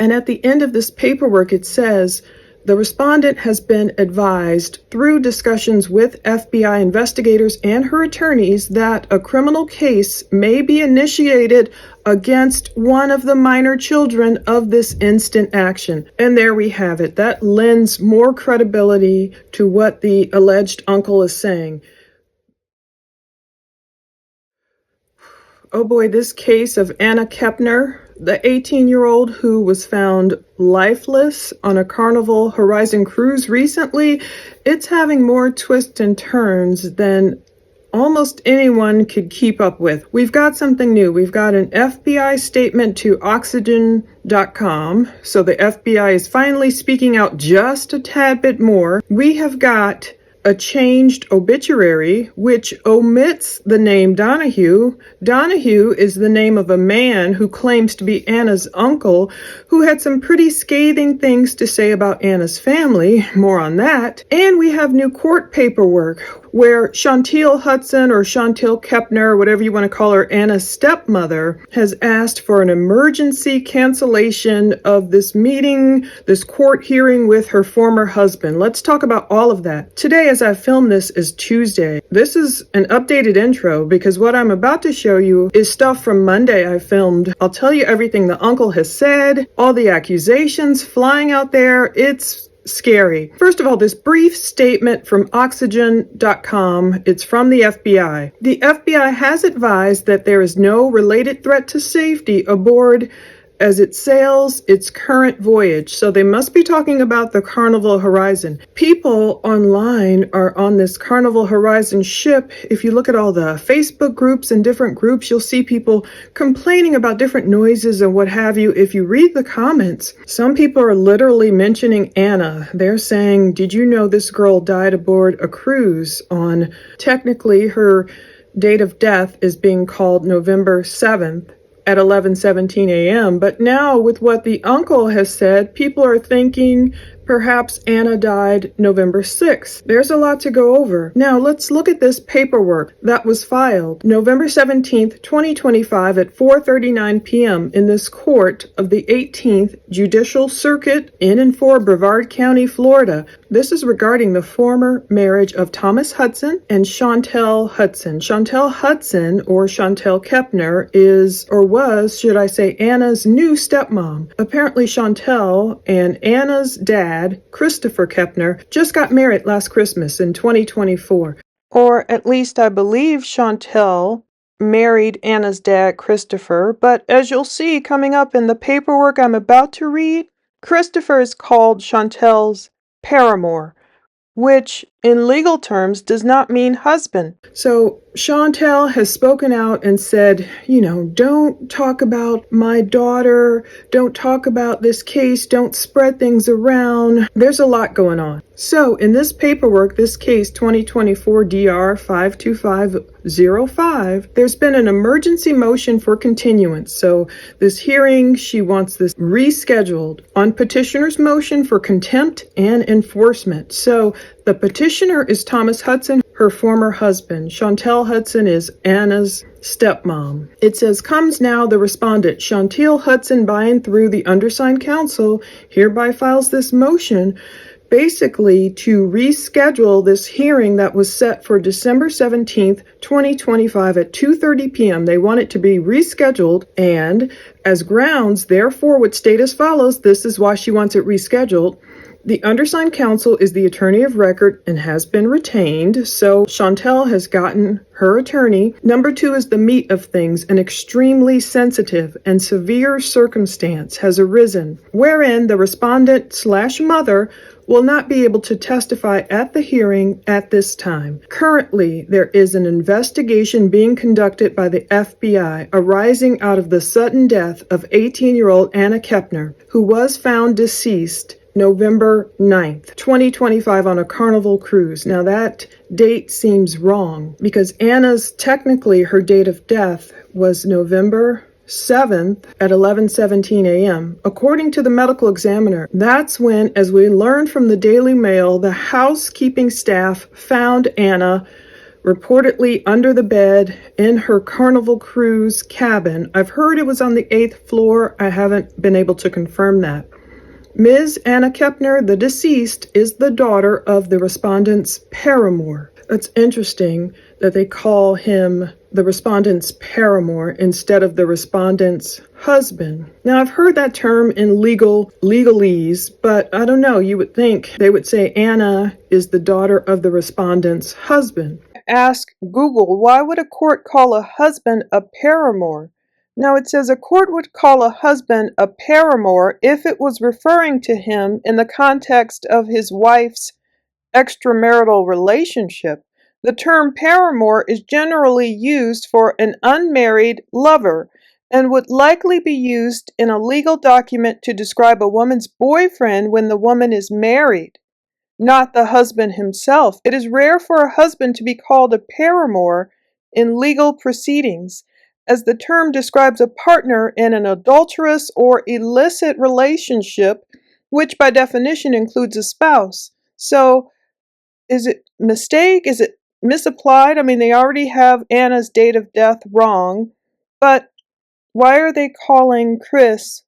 And at the end of this paperwork, it says, the respondent has been advised through discussions with FBI investigators and her attorneys that a criminal case may be initiated against one of the minor children of this instant action. And there we have it. That lends more credibility to what the alleged uncle is saying. Oh boy, this case of Anna Kepner, the 18-year-old who was found lifeless on a Carnival Horizon cruise recently, it's having more twists and turns than almost anyone could keep up with. We've got something new. We've got an FBI statement to Oxygen.com. So the FBI is finally speaking out just a tad bit more. We have got a changed obituary, which omits the name Donahue. Donahue is the name of a man who claims to be Anna's uncle, who had some pretty scathing things to say about Anna's family. More on that. And we have new court paperwork where Shauntel Hudson, or Shauntel Kepner, whatever you want to call her, Anna's stepmother, has asked for an emergency cancellation of this meeting, this court hearing with her former husband. Let's talk about all of that. Today, as I film this, is Tuesday. This is an updated intro because what I'm about to show you is stuff from Monday I filmed. I'll tell you everything the uncle has said, all the accusations flying out there. It's scary. First of all, this brief statement from Oxygen.com, it's from the FBI. The FBI has advised that there is no related threat to safety aboard as it sails its current voyage. So they must be talking about the Carnival Horizon. People online are on this Carnival Horizon ship. If you look at all the Facebook groups and different groups, you'll see people complaining about different noises and what have you. If you read the comments, some people are literally mentioning Anna. They're saying, did you know this girl died aboard a cruise on, technically her date of death is being called November 7th. At 11:17 a.m. But now with what the uncle has said, people are thinking perhaps Anna died November 6th. There's a lot to go over. Now let's look at this paperwork that was filed November 17th, 2025 at 4:39 p.m. in this court of the 18th Judicial Circuit in and for Brevard County, Florida. This is regarding the former marriage of Thomas Hudson and Shauntel Hudson. Shauntel Hudson, or Shauntel Kepner, is, or was, should I say, Anna's new stepmom. Apparently Shauntel and Anna's dad, Christopher Kepner, just got married last Christmas in 2024. Or at least I believe Shauntel married Anna's dad, Christopher. But as you'll see coming up in the paperwork I'm about to read, Christopher is called Shauntel's paramour, which in legal terms does not mean husband. So Shauntel has spoken out and said, don't talk about my daughter, don't talk about this case, don't spread things around. There's a lot going on. So in this paperwork, this case 2024 DR 52505, there's been an emergency motion for continuance. So this hearing, she wants this rescheduled on petitioner's motion for contempt and enforcement. So the petitioner is Thomas Hudson, her former husband. Shauntel Hudson is Anna's stepmom. It says, comes now the respondent, Shauntel Hudson, by and through the undersigned counsel, hereby files this motion, basically to reschedule this hearing that was set for December 17th, 2025 at 2:30 p.m. They want it to be rescheduled, and as grounds, therefore, would state as follows. This is why she wants it rescheduled. The undersigned counsel is the attorney of record and has been retained, so Shauntel has gotten her attorney. Number 2 is the meat of things. An extremely sensitive and severe circumstance has arisen, wherein the respondent/mother will not be able to testify at the hearing at this time. Currently, there is an investigation being conducted by the FBI arising out of the sudden death of 18-year-old Anna Kepner, who was found deceased November 9th, 2025 on a Carnival cruise. Now that date seems wrong because Anna's, technically her date of death was November 7th at 11:17 a.m. According to the medical examiner, that's when, as we learned from the Daily Mail, the housekeeping staff found Anna reportedly under the bed in her Carnival Cruise cabin. I've heard it was on the 8th floor. I haven't been able to confirm that. Ms. Anna Kepner, the deceased, is the daughter of the respondent's paramour. It's interesting that they call him the respondent's paramour instead of the respondent's husband. Now, I've heard that term in legalese, but I don't know. You would think they would say Anna is the daughter of the respondent's husband. Ask Google, why would a court call a husband a paramour? Now, it says a court would call a husband a paramour if it was referring to him in the context of his wife's extramarital relationship. The term paramour is generally used for an unmarried lover and would likely be used in a legal document to describe a woman's boyfriend when the woman is married, not the husband himself. It is rare for a husband to be called a paramour in legal proceedings, as the term describes a partner in an adulterous or illicit relationship, which by definition includes a spouse. So, is it mistake? Is it misapplied? I mean, they already have Anna's date of death wrong, but why are they calling Chris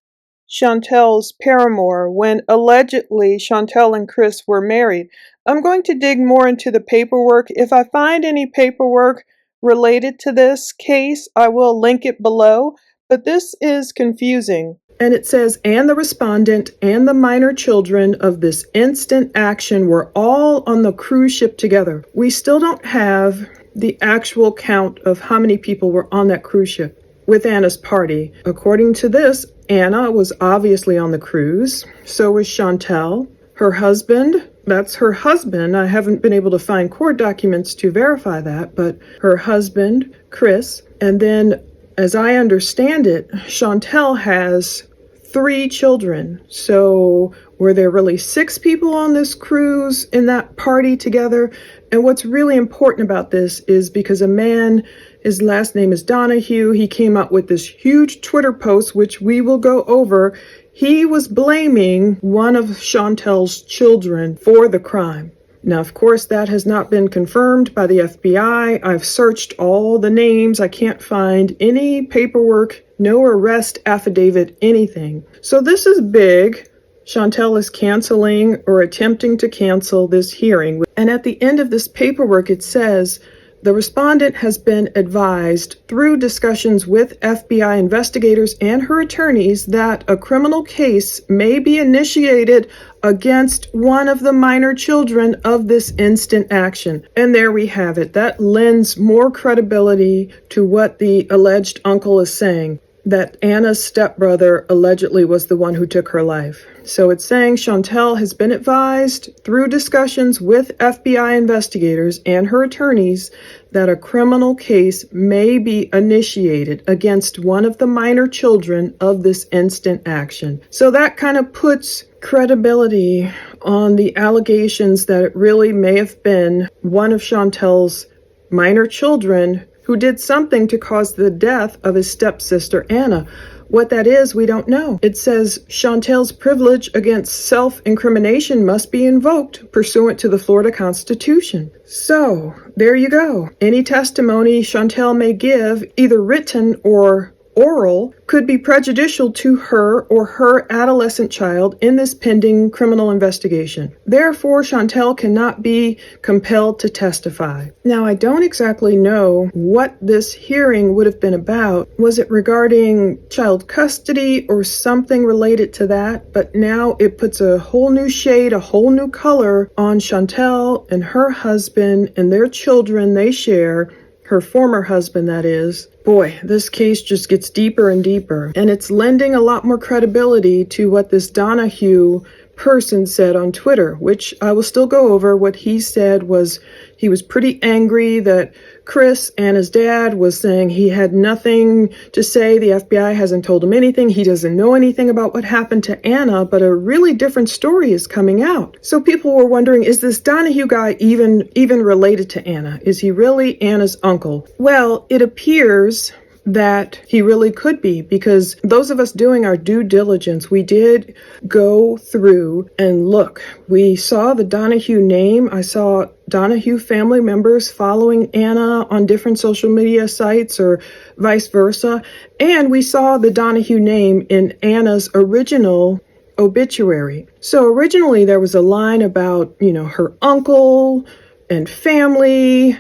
Shauntel's paramour when allegedly Shauntel and Chris were married? I'm going to dig more into the paperwork. If I find any paperwork related to this case, I will link it below, but this is confusing. And it says, and the respondent and the minor children of this instant action were all on the cruise ship together. We still don't have the actual count of how many people were on that cruise ship with Anna's party. According to this, Anna was obviously on the cruise. So was Shauntel. Her husband, that's her husband. I haven't been able to find court documents to verify that, but her husband, Chris, and then as I understand it, Shauntel has 3 children. So were there really 6 people on this cruise in that party together? And what's really important about this is because a man, his last name is Donahue, he came up with this huge Twitter post, which we will go over. He was blaming one of Shauntel's children for the crime. Now, of course, that has not been confirmed by the FBI. I've searched all the names. I can't find any paperwork, no arrest affidavit, anything. So this is big. Shauntel is canceling or attempting to cancel this hearing. And at the end of this paperwork, it says, the respondent has been advised through discussions with FBI investigators and her attorneys that a criminal case may be initiated against one of the minor children of this instant action. And there we have it. That lends more credibility to what the alleged uncle is saying, that Anna's stepbrother allegedly was the one who took her life. So it's saying Shauntel has been advised through discussions with FBI investigators and her attorneys that a criminal case may be initiated against one of the minor children of this instant action. So that kind of puts credibility on the allegations that it really may have been one of Shauntel's minor children who did something to cause the death of his stepsister, Anna. What that is, we don't know. It says Shauntel's privilege against self-incrimination must be invoked pursuant to the Florida Constitution. So, there you go. Any testimony Shauntel may give, either written or oral, could be prejudicial to her or her adolescent child in this pending criminal investigation. Therefore, Shauntel cannot be compelled to testify. Now, I don't exactly know what this hearing would have been about. Was it regarding child custody or something related to that? But now it puts a whole new shade, a whole new color on Shauntel and her husband and their children they share, her former husband, that is. Boy, this case just gets deeper and deeper, and it's lending a lot more credibility to what this Donahue person said on Twitter, which I will still go over. What he said was he was pretty angry that Chris and his dad was saying he had nothing to say. The FBI hasn't told him anything. He doesn't know anything about what happened to Anna, but a really different story is coming out. So people were wondering, is this Donahue guy even related to Anna? Is he really Anna's uncle? Well, it appears that he really could be, because those of us doing our due diligence, we did go through and look. We saw the Donahue name. I saw Donahue family members following Anna on different social media sites or vice versa. And we saw the Donahue name in Anna's original obituary. So originally there was a line about, her uncle and family,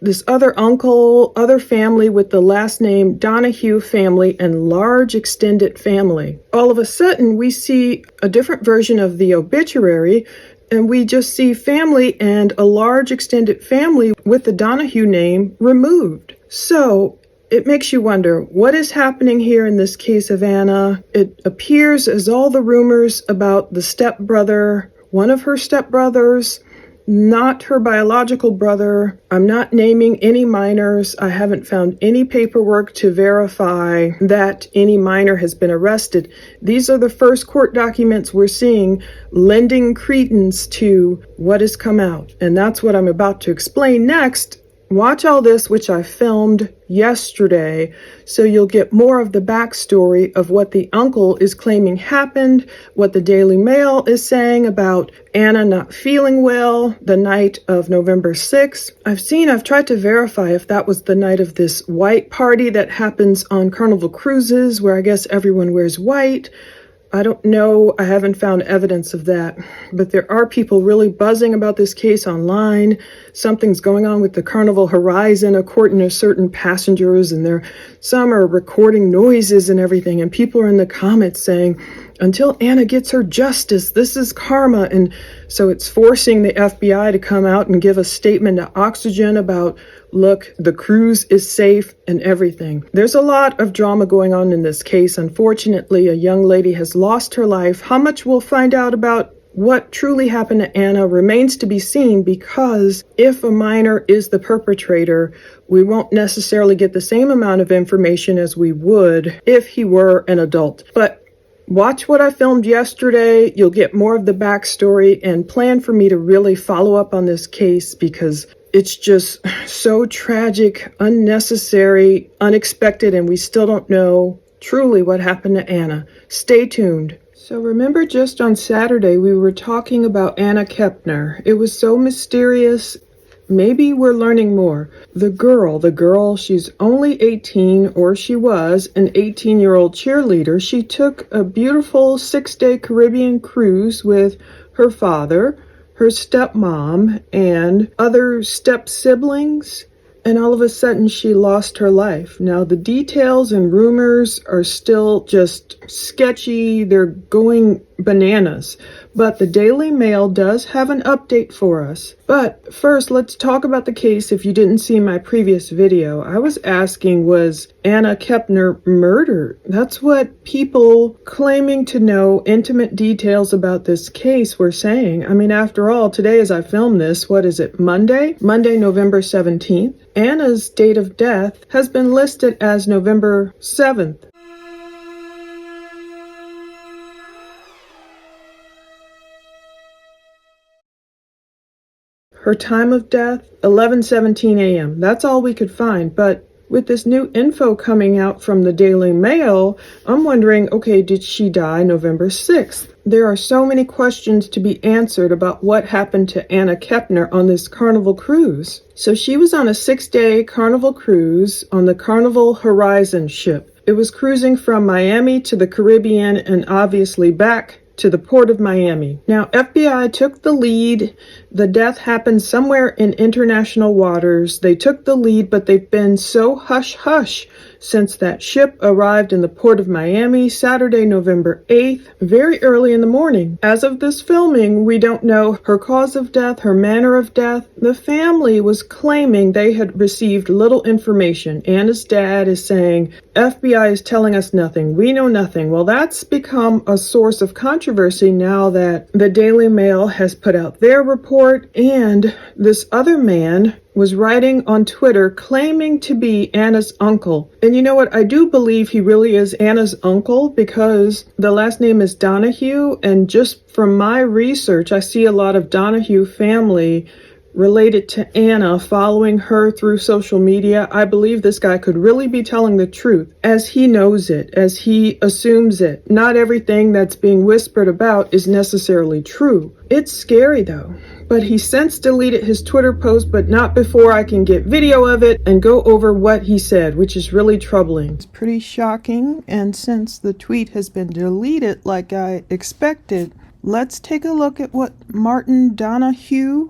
this other uncle, other family with the last name Donahue family and large extended family. All of a sudden we see a different version of the obituary, and we just see family and a large extended family with the Donahue name removed. So it makes you wonder, what is happening here in this case of Anna? It appears as all the rumors about the stepbrother, one of her stepbrothers, not her biological brother. I'm not naming any minors. I haven't found any paperwork to verify that any minor has been arrested. These are the first court documents we're seeing lending credence to what has come out. And that's what I'm about to explain next. Watch all this, which I filmed yesterday, so you'll get more of the backstory of what the uncle is claiming happened, what the Daily Mail is saying about Anna not feeling well the night of November 6th. I've tried to verify if that was the night of this white party that happens on Carnival cruises, where I guess everyone wears white. I don't know. I haven't found evidence of that, but there are people really buzzing about this case online. Something's going on with the Carnival Horizon, according to certain passengers, and some are recording noises and everything, and people are in the comments saying, until Anna gets her justice, this is karma. And so it's forcing the FBI to come out and give a statement to Oxygen about, look, the cruise is safe and everything. There's a lot of drama going on in this case. Unfortunately, a young lady has lost her life. How much we'll find out about what truly happened to Anna remains to be seen, because if a minor is the perpetrator, we won't necessarily get the same amount of information as we would if he were an adult. But watch what I filmed yesterday. You'll get more of the backstory, and plan for me to really follow up on this case, because it's just so tragic, unnecessary, unexpected, and we still don't know truly what happened to Anna. Stay tuned. So remember, just on Saturday, we were talking about Anna Kepner. It was so mysterious. Maybe we're learning more. The girl, she's only 18, or she was an 18-year-old cheerleader. She took a beautiful 6-day Caribbean cruise with her father, her stepmom, and other step siblings, and all of a sudden she lost her life. Now the details and rumors are still just sketchy. They're going bananas. But the Daily Mail does have an update for us. But first, let's talk about the case. If you didn't see my previous video, I was asking, was Anna Kepner murdered? That's what people claiming to know intimate details about this case were saying. I mean, after all, today as I film this, what is it, Monday? Monday, November 17th. Anna's date of death has been listed as November 7th. Her time of death, 11:17 a.m. That's all we could find. But with this new info coming out from the Daily Mail, I'm wondering, okay, did she die November 6th? There are so many questions to be answered about what happened to Anna Kepner on this Carnival cruise. So she was on a 6-day Carnival cruise on the Carnival Horizon ship. It was cruising from Miami to the Caribbean and obviously back to the port of Miami. Now, FBI took the lead. The death happened somewhere in international waters. They took the lead, but they've been so hush-hush since that ship arrived in the port of Miami Saturday, November 8th, very early in the morning. As of this filming, we don't know her cause of death, her manner of death. The family was claiming they had received little information. Anna's dad is saying, FBI is telling us nothing. We know nothing. Well, that's become a source of controversy now that the Daily Mail has put out their report, and this other man was writing on Twitter claiming to be Anna's uncle. And you know what? I do believe he really is Anna's uncle, because the last name is Donahue, and just from my research, I see a lot of Donahue family related to Anna, following her through social media. I believe this guy could really be telling the truth as he knows it, as he assumes it. Not everything that's being whispered about is necessarily true. It's scary though. But he since deleted his Twitter post, but not before I can get video of it and go over what he said, which is really troubling. It's pretty shocking, and since the tweet has been deleted like I expected, let's take a look at what Martin Donahue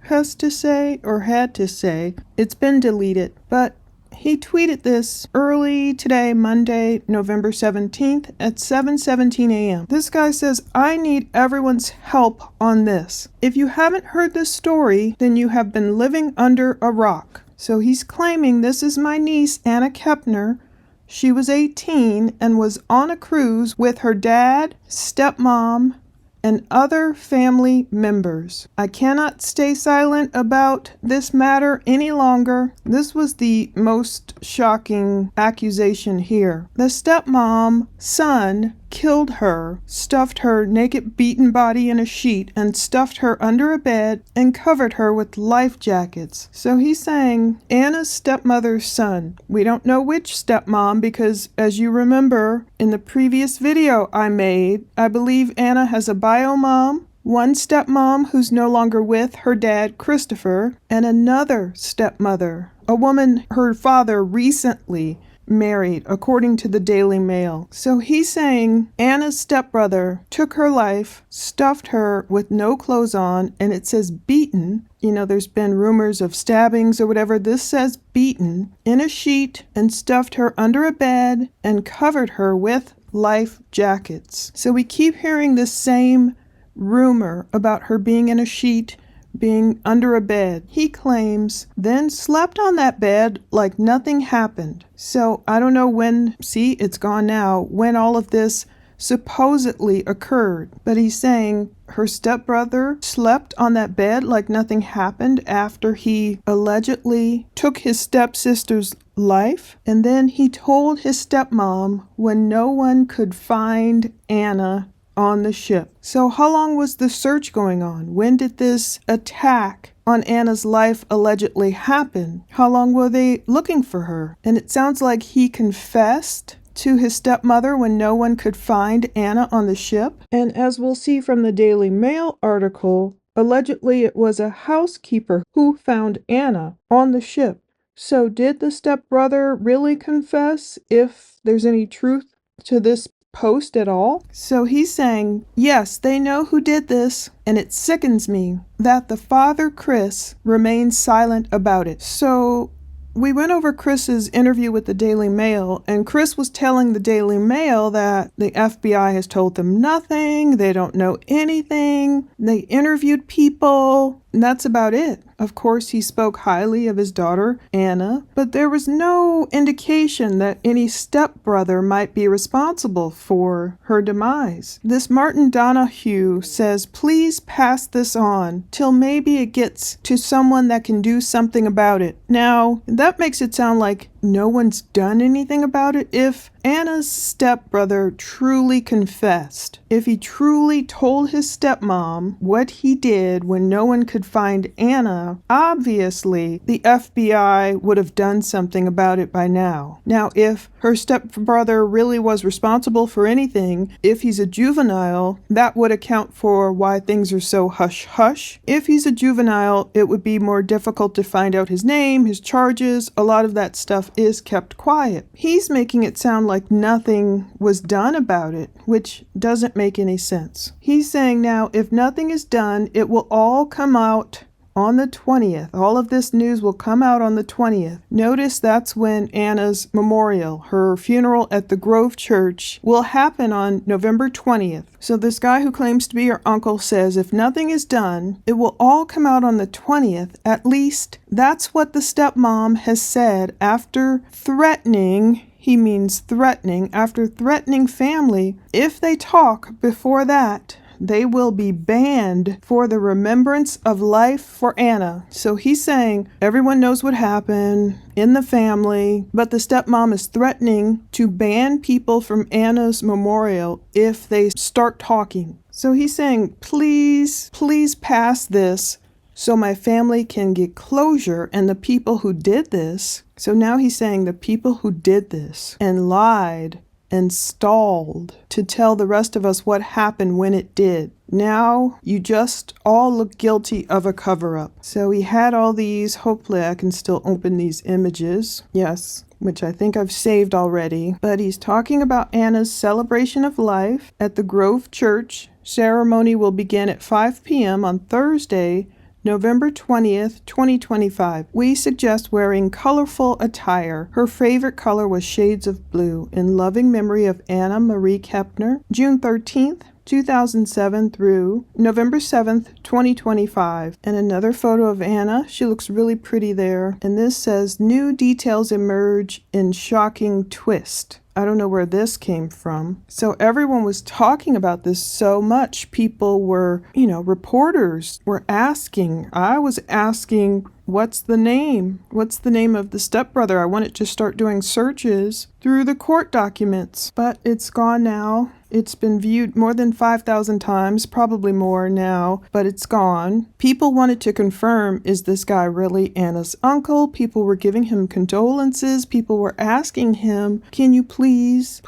has to say, or had to say. It's been deleted, but he tweeted this early today, Monday, November 17th at 7:17 a.m. This guy says, I need everyone's help on this. If you haven't heard this story, then you have been living under a rock. So he's claiming this is my niece, Anna Kepner. She was 18 and was on a cruise with her dad, stepmom, and other family members. I cannot stay silent about this matter any longer. This was the most shocking accusation here. The stepmom son killed her, stuffed her naked, beaten body in a sheet, and stuffed her under a bed and covered her with life jackets. So he's saying Anna's stepmother's son. We don't know which stepmom because, as you remember, in the previous video I made, I believe Anna has a bio mom, one stepmom who's no longer with her dad, Christopher, and another stepmother, a woman her father recently married, according to the Daily Mail. So he's saying Anna's stepbrother took her life, stuffed her with no clothes on, and it says beaten. You know, there's been rumors of stabbings or whatever. This says beaten in a sheet and stuffed her under a bed and covered her with life jackets. So we keep hearing this same rumor about her being in a sheet, being under a bed. He claims then slept on that bed like nothing happened. So I don't know when, see, it's gone now, when all of this supposedly occurred. But he's saying her stepbrother slept on that bed like nothing happened after he allegedly took his stepsister's life. And then he told his stepmom when no one could find Anna on the ship. So how long was the search going on? When did this attack on Anna's life allegedly happen? How long were they looking for her? And it sounds like he confessed to his stepmother when no one could find Anna on the ship. And as we'll see from the Daily Mail article, allegedly it was a housekeeper who found Anna on the ship. So did the stepbrother really confess, if there's any truth to this post at all? So he's saying, yes, they know who did this, and it sickens me that the father, Chris, remains silent about it. So we went over Chris's interview with the Daily Mail, and Chris was telling the Daily Mail that the FBI has told them nothing, they don't know anything, they interviewed people, and that's about it. Of course, he spoke highly of his daughter, Anna, but there was no indication that any stepbrother might be responsible for her demise. This Martin Donahue says, please pass this on till maybe it gets to someone that can do something about it. Now, that makes it sound like no one's done anything about it. If Anna's stepbrother truly confessed, if he truly told his stepmom what he did when no one could find Anna, obviously the FBI would have done something about it by now. Now, if her stepbrother really was responsible for anything, if he's a juvenile, that would account for why things are so hush-hush. If he's a juvenile, it would be more difficult to find out his name, his charges. A lot of that stuff is kept quiet. He's making it sound like nothing was done about it, which doesn't make any sense. He's saying now, if nothing is done, it will all come out on the 20th. All of this news will come out on the 20th. Notice that's when Anna's memorial, her funeral at the Grove Church, will happen on November 20th. So this guy who claims to be her uncle says if nothing is done, it will all come out on the 20th. At least that's what the stepmom has said after threatening, he means threatening, after threatening family. If they talk before that, they will be banned for the remembrance of life for Anna. So he's saying everyone knows what happened in the family, but the stepmom is threatening to ban people from Anna's memorial if they start talking. So he's saying, please pass this so my family can get closure. And the people who did this, so now he's saying the people who did this and lied and stalled to tell the rest of us what happened when it did. Now you just all look guilty of a cover-up. So he had all these. Hopefully I can still open these images. Yes, which I think I've saved already. But he's talking about Anna's celebration of life at the Grove Church. Ceremony will begin at 5 p.m. on Thursday, November 20th, 2025. We suggest wearing colorful attire. Her favorite color was shades of blue. In loving memory of Anna Marie Kepner, June 13th, 2007 through November 7th, 2025. And another photo of Anna. She looks really pretty there. And this says, new details emerge in shocking twist. I don't know where this came from. So everyone was talking about this so much. People were, reporters were asking. I was asking, what's the name? What's the name of the stepbrother? I wanted to start doing searches through the court documents, but it's gone now. It's been viewed more than 5,000 times, probably more now, but it's gone. People wanted to confirm, is this guy really Anna's uncle? People were giving him condolences. People were asking him, can you please,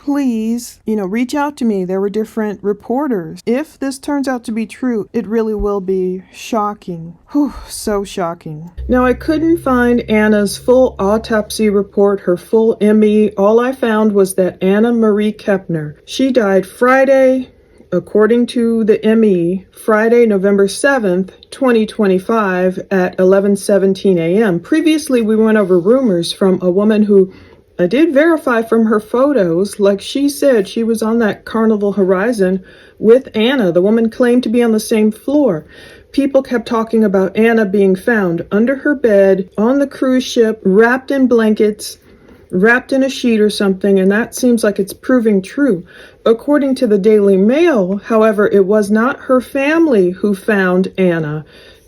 reach out to me? There were different reporters. If this turns out to be true, it really will be shocking. Whew, so shocking. Now, I couldn't find Anna's full autopsy report, her full ME. All I found was that Anna Marie Kepner, she died Friday, according to the ME, Friday, November 7th, 2025 at 11:17 a.m. Previously, we went over rumors from a woman who I did verify from her photos. Like she said, she was on that Carnival Horizon with Anna. The woman claimed to be on the same floor. People kept talking about Anna being found under her bed on the cruise ship, wrapped in blankets, wrapped in a sheet or something, and that seems like it's proving true. According to the Daily Mail, however, it was not her family who found Anna.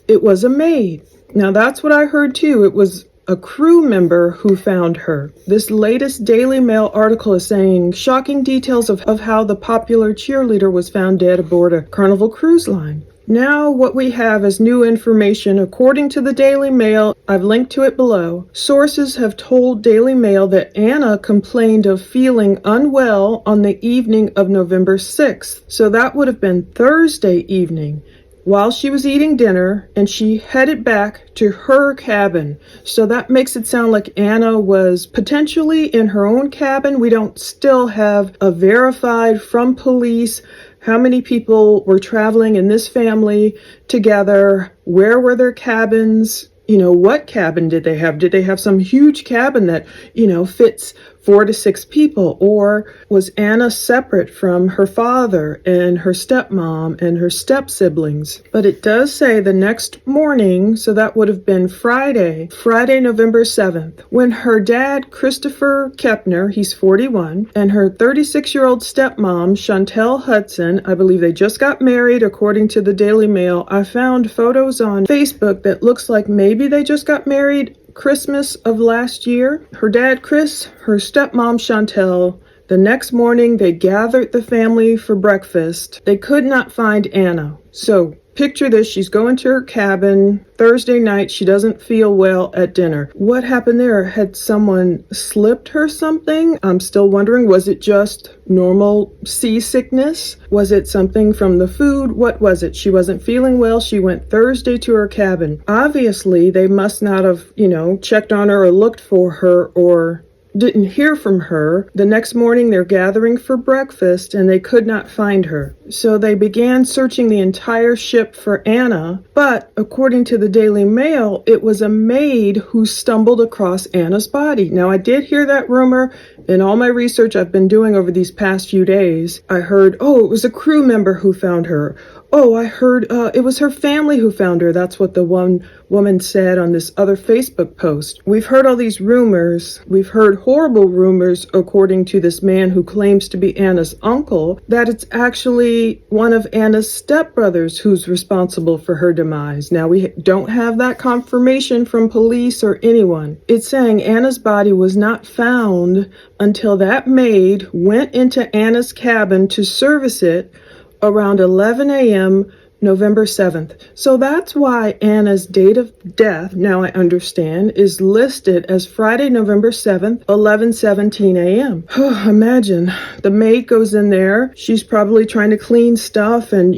It was a maid. Now that's what I heard too. It was a crew member who found her. This latest Daily Mail article is saying shocking details of how the popular cheerleader was found dead aboard a Carnival cruise line. Now what we have is new information. According to the Daily Mail, I've linked to it below. Sources have told Daily Mail that Anna complained of feeling unwell on the evening of November 6th. So that would have been Thursday evening, while she was eating dinner, and she headed back to her cabin. So that makes it sound like Anna was potentially in her own cabin. We don't still have a verified from police how many people were traveling in this family together, where were their cabins, what cabin did they have? Did they have some huge cabin that, fits 4 to 6 people? Or was Anna separate from her father and her stepmom and her step siblings? But it does say the next morning, so that would have been Friday, November 7th, when her dad, Christopher Kepner, he's 41, and her 36-year-old stepmom, Shauntel Hudson, I believe they just got married, according to the Daily Mail. I found photos on Facebook that looks like maybe they just got married Christmas of last year. Her dad, Chris, her stepmom, Shauntel. The next morning, they gathered the family for breakfast. They could not find Anna. So picture this, she's going to her cabin Thursday night. She doesn't feel well at dinner. What happened there? Had someone slipped her something? I'm still wondering, was it just normal seasickness? Was it something from the food? What was it? She wasn't feeling well. She went Thursday to her cabin. Obviously, they must not have, checked on her or looked for her or didn't hear from her. The next morning, they're gathering for breakfast and they could not find her. So they began searching the entire ship for Anna, but according to the Daily Mail, it was a maid who stumbled across Anna's body. Now, I did hear that rumor in all my research I've been doing over these past few days. I heard, it was a crew member who found her. I heard it was her family who found her. That's what the one woman said on this other Facebook post. We've heard all these rumors. We've heard horrible rumors, according to this man who claims to be Anna's uncle, that it's actually one of Anna's stepbrothers who's responsible for her demise. Now, we don't have that confirmation from police or anyone. It's saying Anna's body was not found until that maid went into Anna's cabin to service it around 11 a.m. November 7th. So that's why Anna's date of death, now I understand, is listed as Friday, November 7th, 11:17 a.m. Imagine, the maid goes in there. She's probably trying to clean stuff and,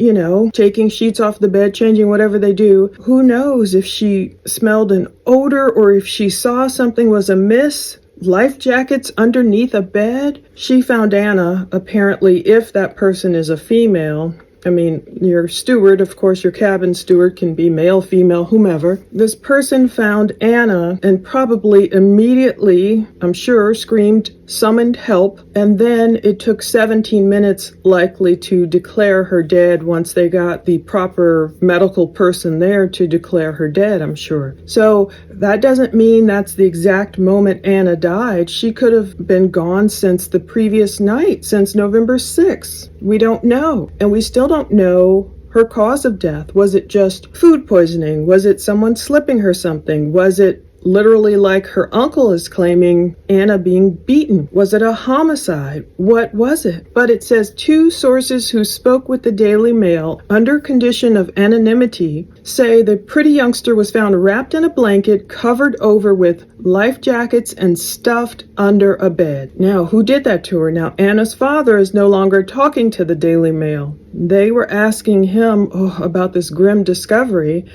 taking sheets off the bed, changing whatever they do. Who knows if she smelled an odor or if she saw something was amiss. Life jackets underneath a bed. She found Anna, apparently, if that person is a female. I mean, your steward, of course, your cabin steward can be male, female, whomever. This person found Anna and probably immediately, I'm sure, screamed, summoned help. And then it took 17 minutes likely to declare her dead once they got the proper medical person there to declare her dead, I'm sure. So that doesn't mean that's the exact moment Anna died. She could have been gone since the previous night, since November 6th. We don't know. And we still don't know her cause of death. Was it just food poisoning? Was it someone slipping her something? Was it literally like her uncle is claiming, Anna being beaten? Was it a homicide? What was it? But it says 2 sources who spoke with the Daily Mail under condition of anonymity say the pretty youngster was found wrapped in a blanket, covered over with life jackets and stuffed under a bed. Now, who did that to her? Now, Anna's father is no longer talking to the Daily Mail. They were asking him about this grim discovery,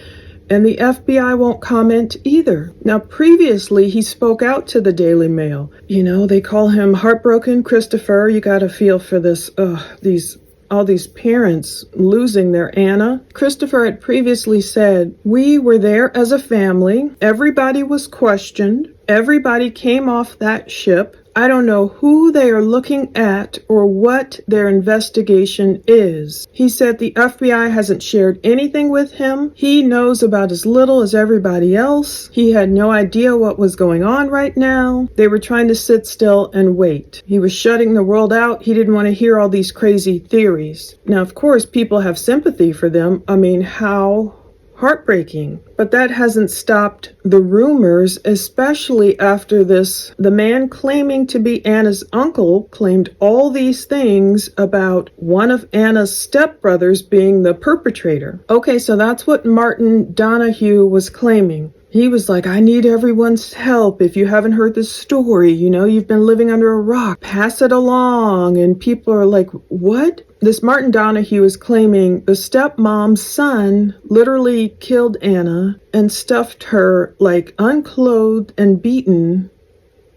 and the FBI won't comment either. Now, previously, he spoke out to the Daily Mail. They call him Heartbroken Christopher. You got to feel for this, all these parents losing their Anna. Christopher had previously said, we were there as a family. Everybody was questioned. Everybody came off that ship. I don't know who they are looking at or what their investigation is. He said the FBI hasn't shared anything with him. He knows about as little as everybody else. He had no idea what was going on right now. They were trying to sit still and wait. He was shutting the world out. He didn't want to hear all these crazy theories. Now, of course, people have sympathy for them. I mean, how heartbreaking. But that hasn't stopped the rumors, especially after this. The man claiming to be Anna's uncle claimed all these things about one of Anna's stepbrothers being the perpetrator. Okay, so that's what Martin Donahue was claiming. He was like, I need everyone's help. If you haven't heard this story, you've been living under a rock. Pass it along. And people are like, what? This Martin Donahue is claiming the stepmom's son literally killed Anna and stuffed her like unclothed and beaten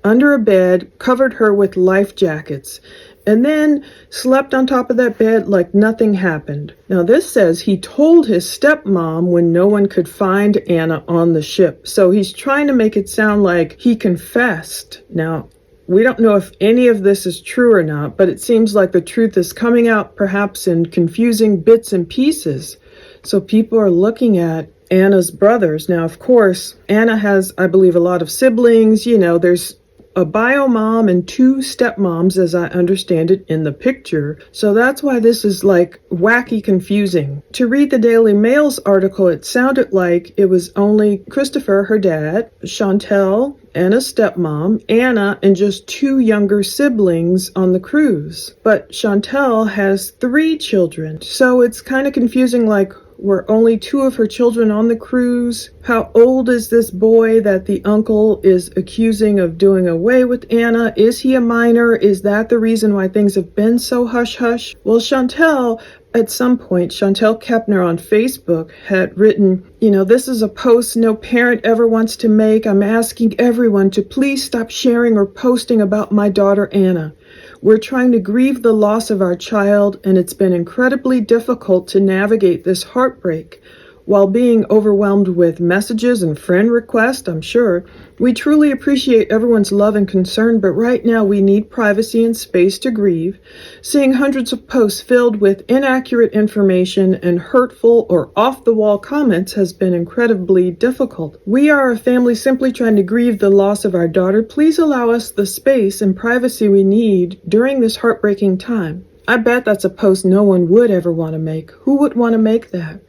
under a bed, covered her with life jackets, and then slept on top of that bed like nothing happened. Now, this says he told his stepmom when no one could find Anna on the ship. So he's trying to make it sound like he confessed. Now, we don't know if any of this is true or not, but it seems like the truth is coming out perhaps in confusing bits and pieces. So people are looking at Anna's brothers. Now, of course, Anna has, I believe, a lot of siblings. There's a bio mom and 2 stepmoms, as I understand it, in the picture. So that's why this is like wacky confusing. To read the Daily Mail's article, it sounded like it was only Christopher, her dad, Shauntel, Anna's stepmom, Anna, and just 2 younger siblings on the cruise. But Shauntel has 3 children. So it's kind of confusing, like, were only 2 of her children on the cruise? How old is this boy that the uncle is accusing of doing away with Anna? Is he a minor? Is that the reason why things have been so hush-hush? Well, Shauntel, at some point, Shauntel Kepner on Facebook had written, this is a post no parent ever wants to make. I'm asking everyone to please stop sharing or posting about my daughter Anna. We're trying to grieve the loss of our child, and it's been incredibly difficult to navigate this heartbreak. While being overwhelmed with messages and friend requests, I'm sure, we truly appreciate everyone's love and concern, but right now we need privacy and space to grieve. Seeing hundreds of posts filled with inaccurate information and hurtful or off-the-wall comments has been incredibly difficult. We are a family simply trying to grieve the loss of our daughter. Please allow us the space and privacy we need during this heartbreaking time. I bet that's a post no one would ever want to make. Who would want to make that?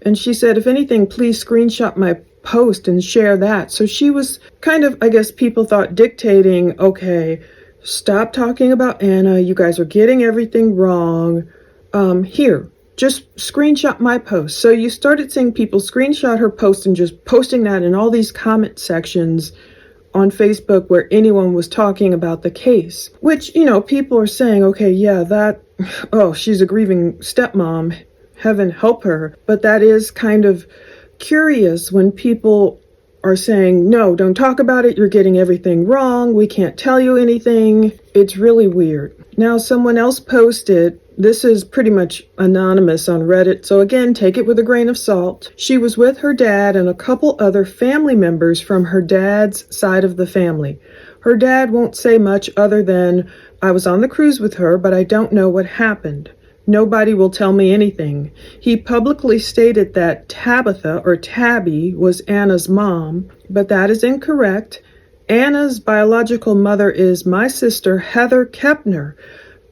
And she said, if anything, please screenshot my post and share that. So she was kind of, I guess people thought, dictating, okay, stop talking about Anna. You guys are getting everything wrong. Here, just screenshot my post. So you started seeing people screenshot her post and just posting that in all these comment sections on Facebook where anyone was talking about the case, which, people are saying, okay, yeah, oh, she's a grieving stepmom. Heaven help her. But that is kind of curious when people are saying, no, don't talk about it. You're getting everything wrong. We can't tell you anything. It's really weird. Now, someone else posted, this is pretty much anonymous on Reddit, so again, take it with a grain of salt. She was with her dad and a couple other family members from her dad's side of the family. Her dad won't say much other than, I was on the cruise with her, but I don't know what happened. Nobody will tell me anything. He publicly stated that Tabitha, or Tabby, was Anna's mom, but that is incorrect. Anna's biological mother is my sister, Heather Kepner.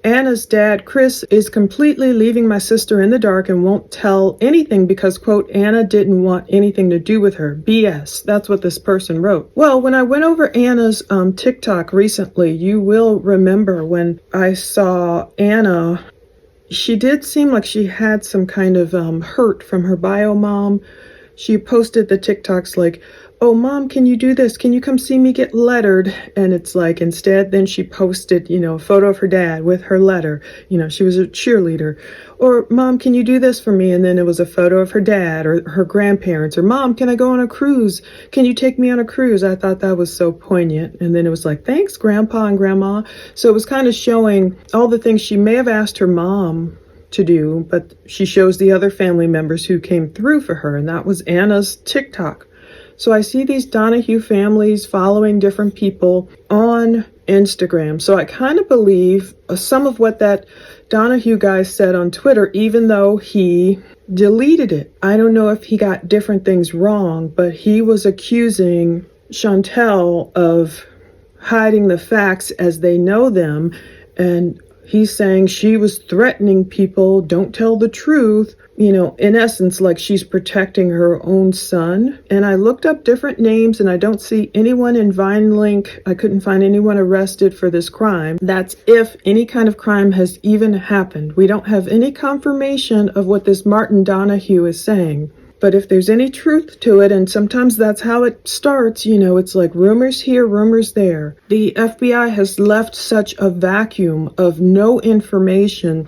Anna's dad, Chris, is completely leaving my sister in the dark and won't tell anything because, quote, Anna didn't want anything to do with her. BS. That's what this person wrote. Well, when I went over Anna's TikTok recently, you will remember when I saw Anna, she did seem like she had some kind of hurt from her bio mom. She posted the TikToks like, oh, mom, can you do this? Can you come see me get lettered? And it's like, instead, then she posted, a photo of her dad with her letter. She was a cheerleader. Or, mom, can you do this for me? And then it was a photo of her dad or her grandparents. Or, mom, can I go on a cruise? Can you take me on a cruise? I thought that was so poignant. And then it was like, thanks, grandpa and grandma. So it was kind of showing all the things she may have asked her mom to do, but she shows the other family members who came through for her. And that was Anna's TikTok. So I see these Donahue families following different people on Instagram. So I kind of believe some of what that Donahue guy said on Twitter, even though he deleted it. I don't know if he got different things wrong, but he was accusing Shauntel of hiding the facts as they know them. And he's saying she was threatening people, don't tell the truth. In essence, like she's protecting her own son. And I looked up different names and I don't see anyone in VineLink. I couldn't find anyone arrested for this crime. That's if any kind of crime has even happened. We don't have any confirmation of what this Martin Donahue is saying. But if there's any truth to it, and sometimes that's how it starts, it's like rumors here, rumors there. The FBI has left such a vacuum of no information.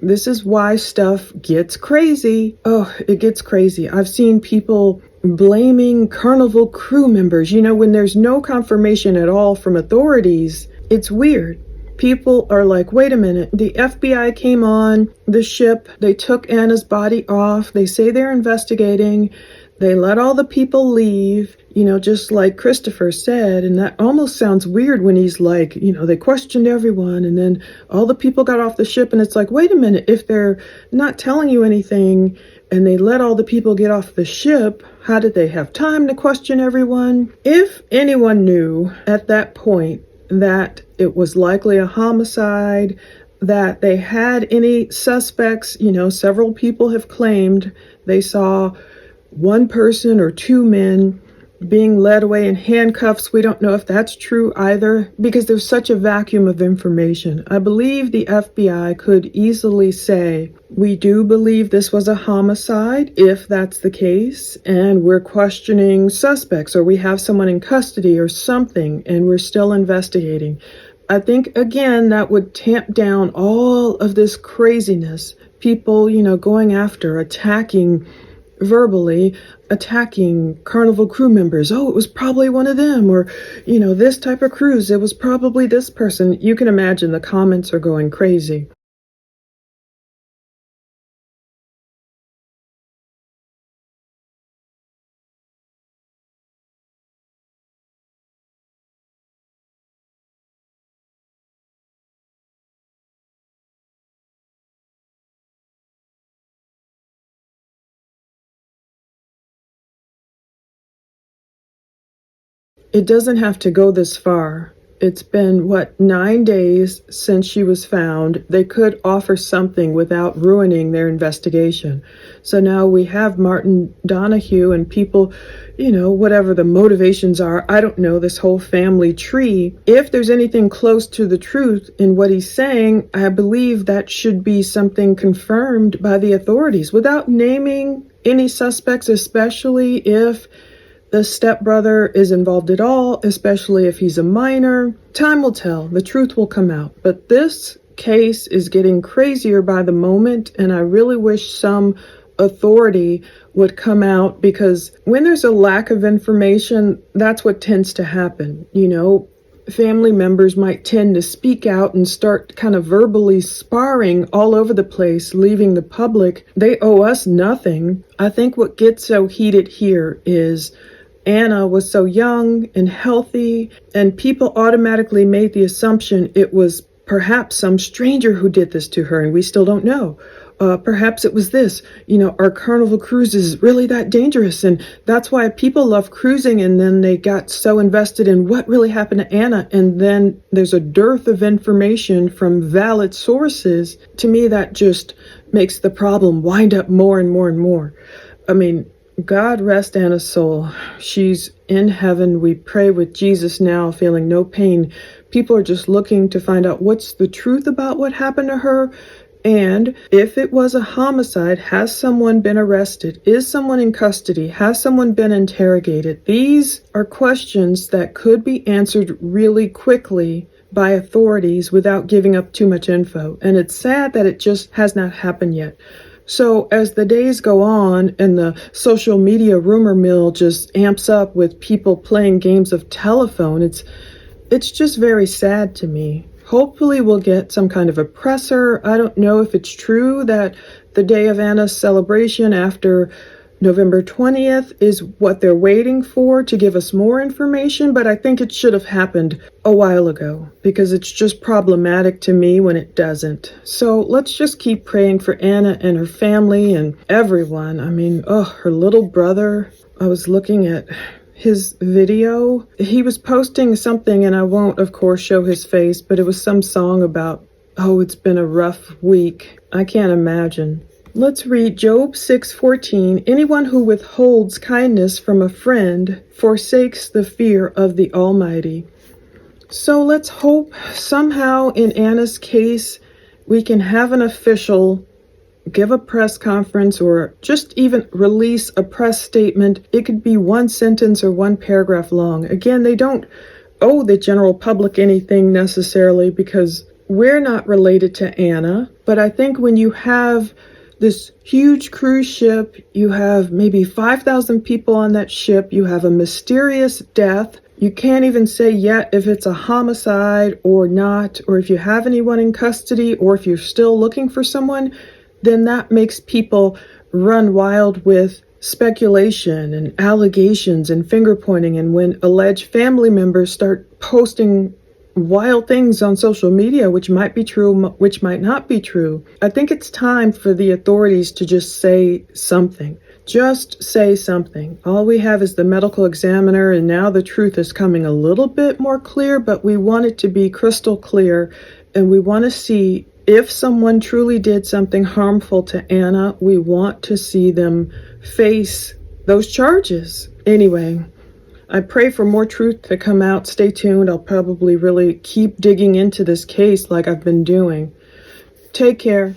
This is why stuff gets crazy. Oh, it gets crazy. I've seen people blaming Carnival crew members. When there's no confirmation at all from authorities, it's weird. People are like, wait a minute, the FBI came on the ship, they took Anna's body off, they say they're investigating, they let all the people leave, just like Christopher said, and that almost sounds weird when he's like, they questioned everyone, and then all the people got off the ship, and it's like, wait a minute, if they're not telling you anything, and they let all the people get off the ship, how did they have time to question everyone? If anyone knew at that point that it was likely a homicide, that they had any suspects, several people have claimed they saw one person or two men being led away in handcuffs. We don't know if that's true either because there's such a vacuum of information. I believe the FBI could easily say, we do believe this was a homicide, if that's the case, and we're questioning suspects, or we have someone in custody or something, and we're still investigating. I think, again, that would tamp down all of this craziness. People, going after, attacking verbally, attacking Carnival crew members. Oh, it was probably one of them. Or, this type of cruise, it was probably this person. You can imagine the comments are going crazy. It doesn't have to go this far. It's been, 9 days since she was found. They could offer something without ruining their investigation. So now we have Martin Donahue and people, whatever the motivations are, I don't know, this whole family tree. If there's anything close to the truth in what he's saying, I believe that should be something confirmed by the authorities without naming any suspects, especially if the stepbrother is involved at all, especially if he's a minor. Time will tell. The truth will come out. But this case is getting crazier by the moment, and I really wish some authority would come out, because when there's a lack of information, that's what tends to happen. Family members might tend to speak out and start kind of verbally sparring all over the place, leaving the public. They owe us nothing. I think what gets so heated here is Anna was so young and healthy, and people automatically made the assumption it was perhaps some stranger who did this to her, and we still don't know. Perhaps it was this, our Carnival cruise is really that dangerous, and that's why people love cruising, and then they got so invested in what really happened to Anna, and then there's a dearth of information from valid sources. To me, that just makes the problem wind up more and more and more. I mean, God rest Anna's soul. She's in heaven. We pray with Jesus now, feeling no pain. People are just looking to find out what's the truth about what happened to her. And if it was a homicide, has someone been arrested? Is someone in custody? Has someone been interrogated? These are questions that could be answered really quickly by authorities without giving up too much info. And it's sad that it just has not happened yet. So as the days go on and the social media rumor mill just amps up with people playing games of telephone, it's just very sad to me. Hopefully we'll get some kind of a presser. I don't know if it's true that the day of Anna's celebration after November 20th is what they're waiting for to give us more information, but I think it should have happened a while ago, because it's just problematic to me when it doesn't. So let's just keep praying for Anna and her family and everyone. I mean, her little brother. I was looking at his video. He was posting something, and I won't, of course, show his face, but it was some song about, it's been a rough week. I can't imagine. Let's read Job 6:14. Anyone who withholds kindness from a friend forsakes the fear of the Almighty. So let's hope somehow in Anna's case we can have an official give a press conference or just even release a press statement. It could be one sentence or one paragraph long. Again, they don't owe the general public anything necessarily, because we're not related to Anna. But I think when you have this huge cruise ship, you have maybe 5,000 people on that ship, you have a mysterious death. You can't even say yet if it's a homicide or not, or if you have anyone in custody, or if you're still looking for someone. Then that makes people run wild with speculation and allegations and finger pointing. And when alleged family members start posting wild things on social media, which might be true, which might not be true, I think it's time for the authorities to just say something. Just say something. All we have is the medical examiner, and now the truth is coming a little bit more clear, but we want it to be crystal clear, and we want to see if someone truly did something harmful to Anna. We want to see them face those charges. Anyway, I pray for more truth to come out. Stay tuned. I'll probably really keep digging into this case like I've been doing. Take care.